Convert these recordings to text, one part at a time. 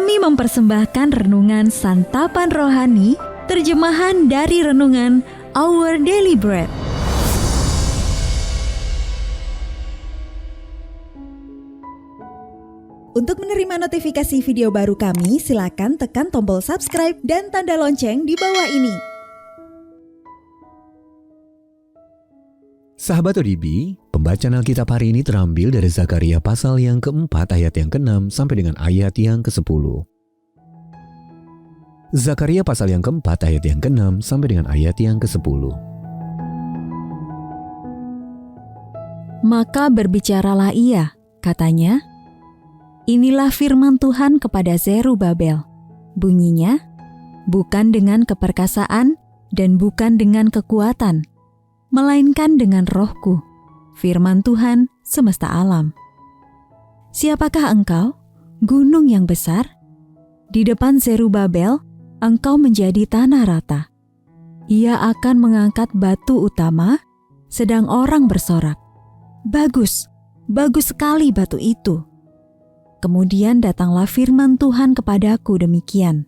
Kami mempersembahkan renungan Santapan Rohani, terjemahan dari renungan Our Daily Bread. Untuk menerima notifikasi video baru kami, silakan tekan tombol subscribe dan tanda lonceng di bawah ini. Sahabat ODB, pembacaan Alkitab hari ini terambil dari Zakaria pasal yang keempat ayat yang ke-6 sampai dengan ayat yang ke-10. Zakaria pasal yang keempat ayat yang ke-6 sampai dengan ayat yang ke-10. Maka berbicaralah ia, katanya, inilah firman Tuhan kepada Zerubabel. Bunyinya, bukan dengan keperkasaan dan bukan dengan kekuatan, melainkan dengan rohku, firman Tuhan semesta alam. Siapakah engkau, gunung yang besar? Di depan Zerubabel, engkau menjadi tanah rata. Ia akan mengangkat batu utama, sedang orang bersorak, bagus, bagus sekali batu itu. Kemudian datanglah firman Tuhan kepadaku demikian.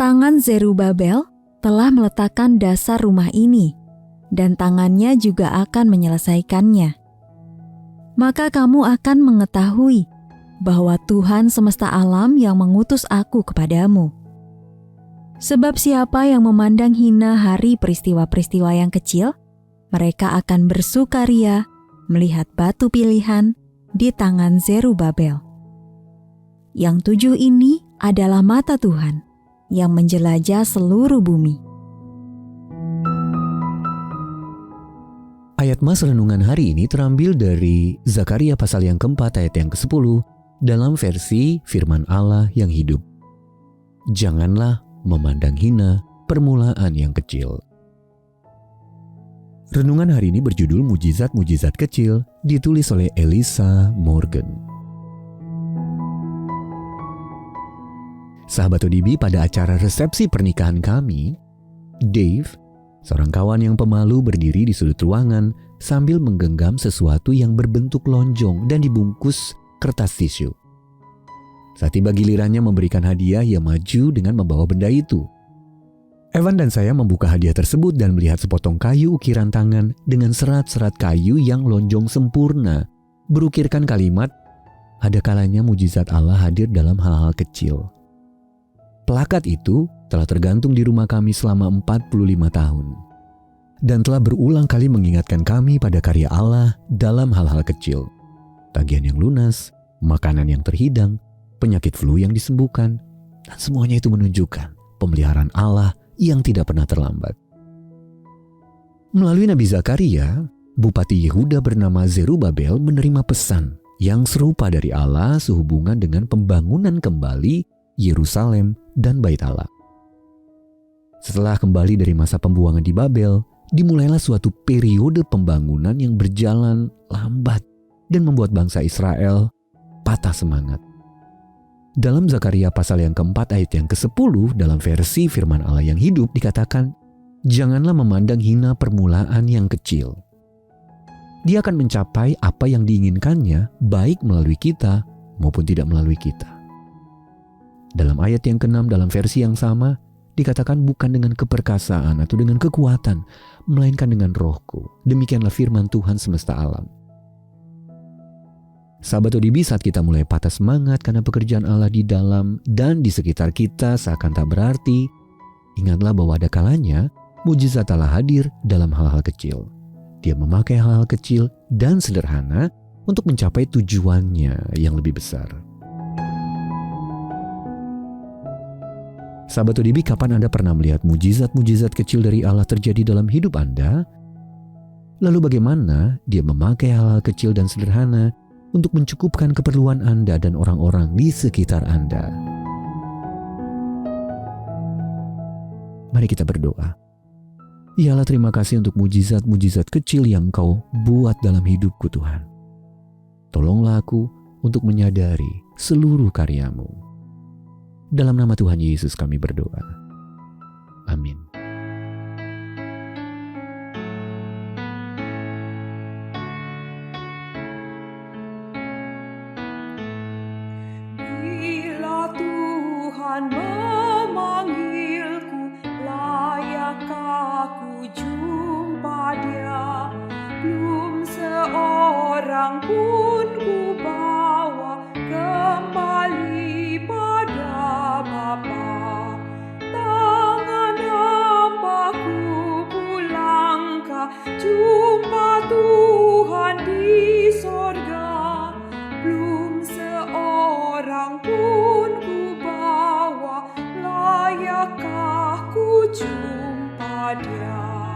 Tangan Zerubabel telah meletakkan dasar rumah ini, dan tangannya juga akan menyelesaikannya. Maka kamu akan mengetahui bahwa Tuhan semesta alam yang mengutus aku kepadamu. Sebab siapa yang memandang hina hari peristiwa-peristiwa yang kecil, mereka akan bersukaria melihat batu pilihan di tangan Zerubabel. Yang 7 ini adalah mata Tuhan yang menjelajah seluruh bumi. Ayat mas renungan hari ini terambil dari Zakaria pasal yang keempat ayat yang ke-10 dalam versi firman Allah yang hidup. Janganlah memandang hina permulaan yang kecil. Renungan hari ini berjudul Mujizat-Mujizat Kecil, ditulis oleh Elisa Morgan. Sahabat ODB, pada acara resepsi pernikahan kami, Dave, seorang kawan yang pemalu, berdiri di sudut ruangan sambil menggenggam sesuatu yang berbentuk lonjong dan dibungkus kertas tisu. Saat tiba gilirannya memberikan hadiah, ia maju dengan membawa benda itu. Evan dan saya membuka hadiah tersebut dan melihat sepotong kayu ukiran tangan dengan serat-serat kayu yang lonjong sempurna, berukirkan kalimat, ada kalanya mujizat Allah hadir dalam hal-hal kecil. Plakat itu telah tergantung di rumah kami selama 45 tahun dan telah berulang kali mengingatkan kami pada karya Allah dalam hal-hal kecil. Tagihan yang lunas, makanan yang terhidang, penyakit flu yang disembuhkan, dan semuanya itu menunjukkan pemeliharaan Allah yang tidak pernah terlambat. Melalui Nabi Zakaria, Bupati Yehuda bernama Zerubabel menerima pesan yang serupa dari Allah sehubungan dengan pembangunan kembali Yerusalem dan Bait Allah. Setelah kembali dari masa pembuangan di Babel, dimulailah suatu periode pembangunan yang berjalan lambat dan membuat bangsa Israel patah semangat. Dalam Zakaria pasal yang keempat ayat yang ke-10 dalam versi firman Allah yang hidup dikatakan, janganlah memandang hina permulaan yang kecil. Dia akan mencapai apa yang diinginkannya baik melalui kita maupun tidak melalui kita. Dalam ayat yang ke-6 dalam versi yang sama, dikatakan bukan dengan keperkasaan atau dengan kekuatan, melainkan dengan rohku. Demikianlah firman Tuhan semesta alam. Sahabat ODB, saat kita mulai patah semangat karena pekerjaan Allah di dalam dan di sekitar kita seakan tak berarti, ingatlah bahwa ada kalanya mujizat Allah hadir dalam hal-hal kecil. Dia memakai hal-hal kecil dan sederhana untuk mencapai tujuannya yang lebih besar. Sahabat ODB, kapan Anda pernah melihat mujizat-mujizat kecil dari Allah terjadi dalam hidup Anda? Lalu bagaimana Dia memakai hal-hal kecil dan sederhana untuk mencukupkan keperluan Anda dan orang-orang di sekitar Anda? Mari kita berdoa. Ya Allah, terima kasih untuk mujizat-mujizat kecil yang Kau buat dalam hidupku Tuhan. Tolonglah aku untuk menyadari seluruh karya-Mu. Dalam nama Tuhan Yesus kami berdoa. Amin. Bila seorang pun ku bawa kembali pada Bapa. Tangan apaku pulangkah jumpa Tuhan di sorga. Belum seorang pun ku bawa, layakkah ku jumpa Dia?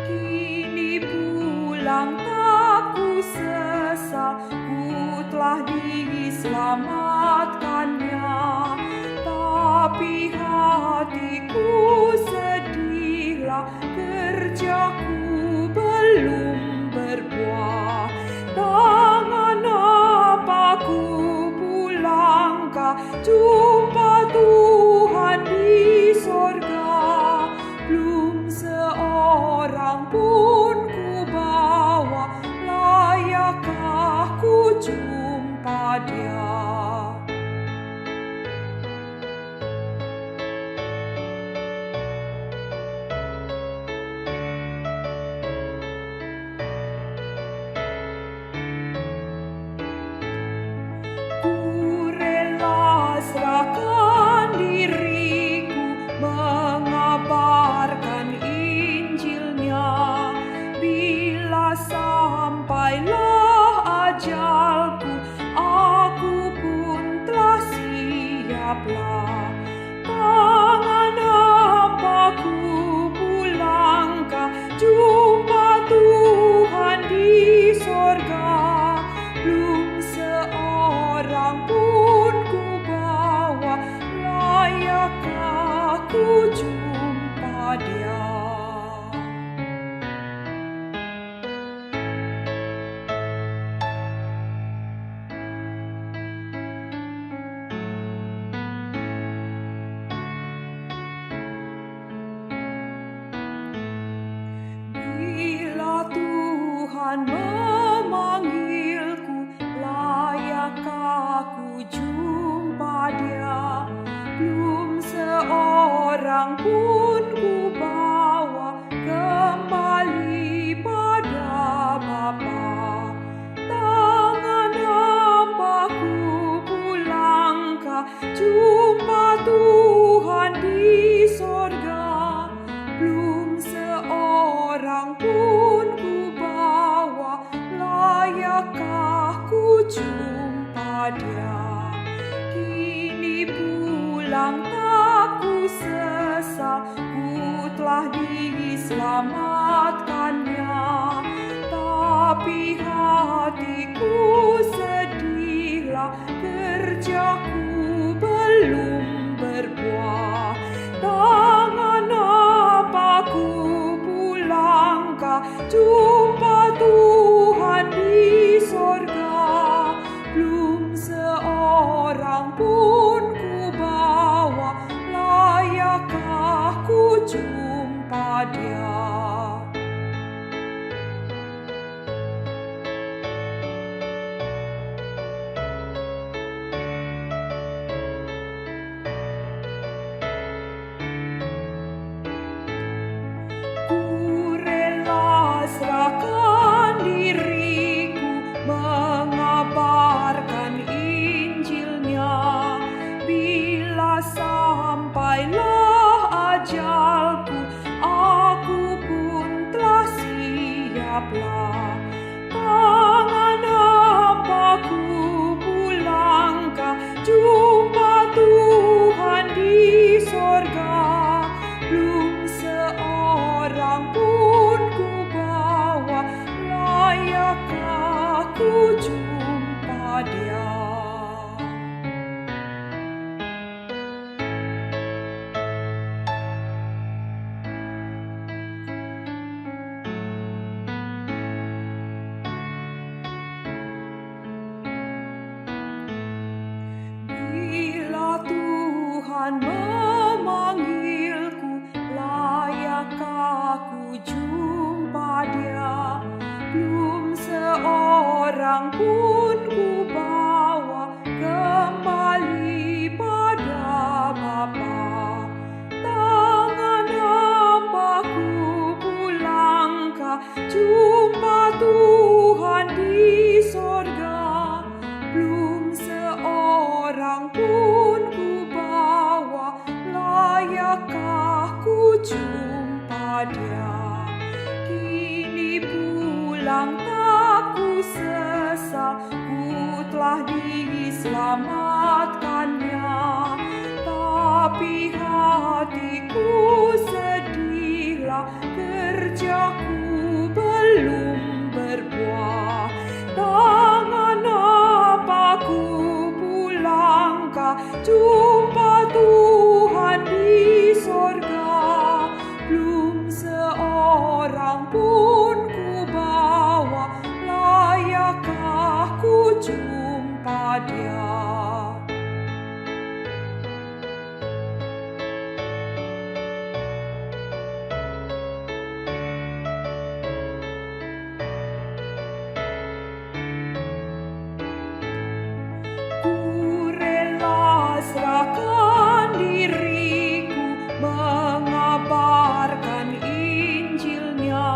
Kini pulang tak ku sesal, ku telah diselamatkannya. Tapi hatiku sedihlah, kerjaku belum berbuah. Tangan apaku pulangkah jumpa Tuhan di sorga. Belum seorang pun ku bawa, layakkah ku jumpa Dia? Serahkan diriku mengabarkan Injilnya. Bila sampailah ajalku, aku pun telah siaplah. Tangan apaku pulangkah jumpa Tuhan di sorga. Belum seorang pun ku bawa, layakkah ku jumpa Dia? Bila Tuhan memanggilku, layakkah ku jumpa Dia? Belum seorang pun ku bawa kembali pada Bapa. Tangan apaku pulangkah jumpa Tuhan di sorga. Belum seorang pun ku bawa, layakkah ku jumpa Dia? Kini pulang tak ku sesal, ku telah diselamatkannya. Tapi hatiku sedihlah, kerjaku belum berbuah. Tangan apaku pulangkah jumpa Tuhan di sorga. Belum seorang pun ku bawa, layakkah ku jumpa Dia? Serahkan diriku mengabarkan Injilnya. Bila sampailah ajalku, aku pun telah siaplah. Tangan apaku pulangkah jumpa Tuhan di sorga. Belum seorang pun ku bawa, layakkah ku jumpa Dia? Bila Tuhan memanggilku, layakkah ku jumpa Dia? Belum seorang pun ku bawa kembali pada Bapa. Tangan apaku pulangkah jumpa Tuhan di sorga. diselamatkannya. Tapi hatiku sedihlah, kerjaku belum berbuah. Tangan apaku pulangkah jumpa Tuhan di sorga. Belum seorang pun ku bawa, layakkah ku jumpa Dia? Serahkan diriku mengabarkan Injilnya.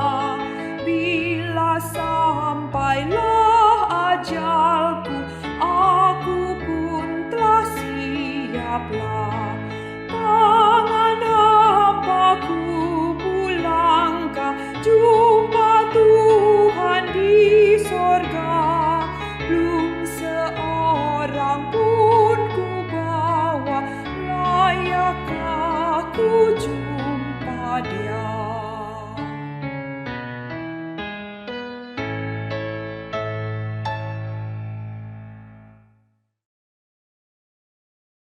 Bila sampailah ajalku, aku pun telah siaplah. Tangan apaku pulangkah jumpa Tuhan di sorga. Belum seorang pun ku bawa, layakkah ku jumpa Dia?